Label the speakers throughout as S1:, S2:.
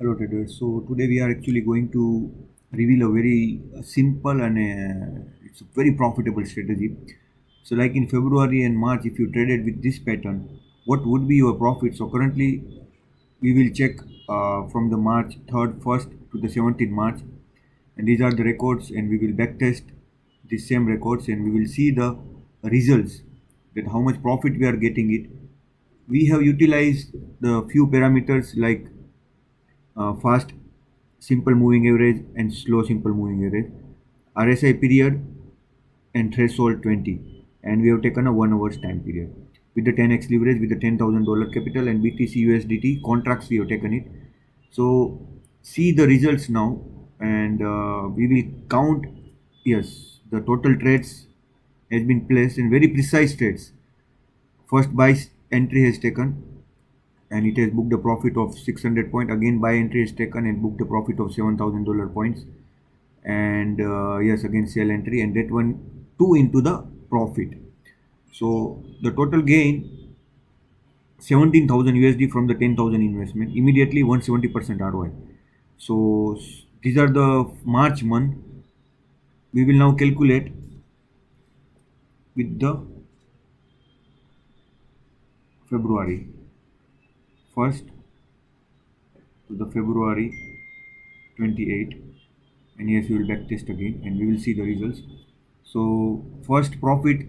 S1: Hello traders. So today we are actually going to reveal a very simple and it's a very profitable strategy. So like in February and March, if you traded with this pattern, what would be your profit? So currently we will check from the March 3rd, 1st to the 17th March, and these are the records, and we will backtest the same records, and we will see the results, that how much profit we are getting it. We have utilized the few parameters like fast simple moving average and slow simple moving average, RSI period and threshold 20, and we have taken a 1 hour's time period with the 10x leverage with the $10,000 capital and BTC USDT contracts we have taken it. So see the results now, and we will count. Yes, the total trades has been placed in very precise trades. First buy entry has taken and it has booked a profit of 600 point. Again buy entry is taken and booked a profit of $7,000 points, and yes, again sell entry, and that one two into the profit. So the total gain 17,000 USD from the 10,000 investment, immediately 170% ROI. So these are the March month. We will now calculate with the February 1st to the February 28, and yes, we will back test again and we will see the results. So first profit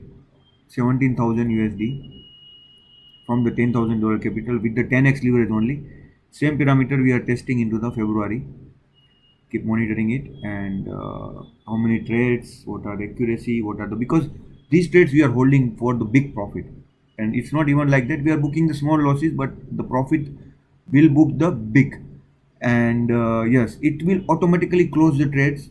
S1: 17,000 USD from the $10,000 capital with the 10x leverage only. Same parameter we are testing into the February. Keep monitoring it, and how many trades, what are the accuracy, what are the, because these trades we are holding for the big profit, and it's not even like that we are booking the small losses, but the profit will book the big. And yes, it will automatically close the trades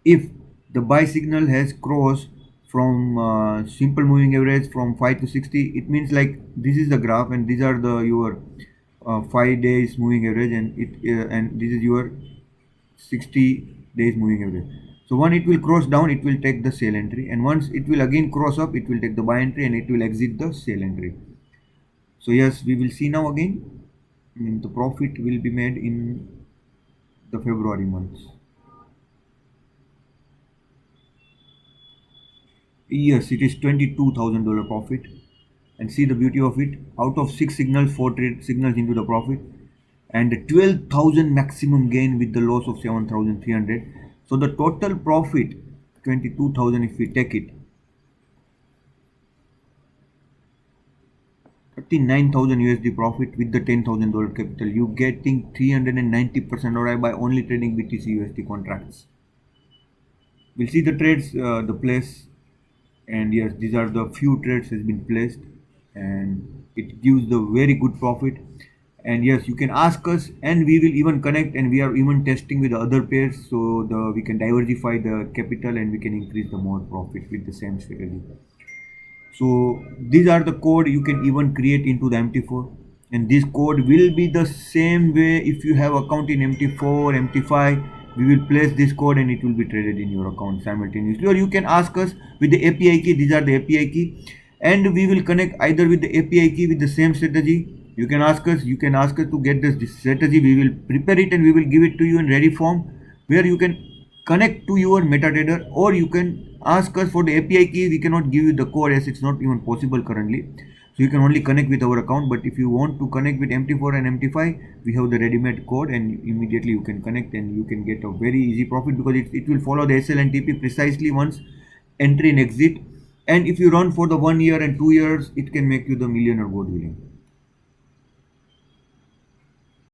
S1: if the buy signal has crossed from simple moving average from 5 to 60. It means like this is the graph and these are the your 5 days moving average, and this is your 60 days moving average. So when it will cross down, it will take the sell entry, and once it will again cross up, it will take the buy entry and it will exit the sell entry. So yes, we will see now again. The profit will be made in the February month. Yes, it is $22,000 profit. And see the beauty of it. Out of 6 signals, 4 signals into the profit, and 12,000 maximum gain with the loss of 7,300. So the total profit 22,000 if we take it, 39,000 USD profit with the $10,000 capital. You getting 390% ROI by only trading BTC USD contracts. We'll see the trades, the place, and yes, these are the few trades has been placed, and it gives the very good profit. And yes, you can ask us, and we will even connect, and we are even testing with the other pairs, so the we can diversify the capital and we can increase the more profit with the same strategy. So these are the code you can even create into the MT4, and this code will be the same way if you have account in MT4, MT5. We will place this code and it will be traded in your account simultaneously. Or you can ask us with the API key. These are the API key, and we will connect either with the API key with the same strategy. You can ask us. You can ask us to get this strategy. We will prepare it and we will give it to you in ready form, where you can connect to your MetaTrader, or you can ask us for the API key. We cannot give you the code as it's not even possible currently. So you can only connect with our account. But if you want to connect with MT4 and MT5, we have the ready-made code, and immediately you can connect and you can get a very easy profit, because it will follow the SL and TP precisely once entry and exit. And if you run for the 1 year and 2 years, it can make you the millionaire God willing.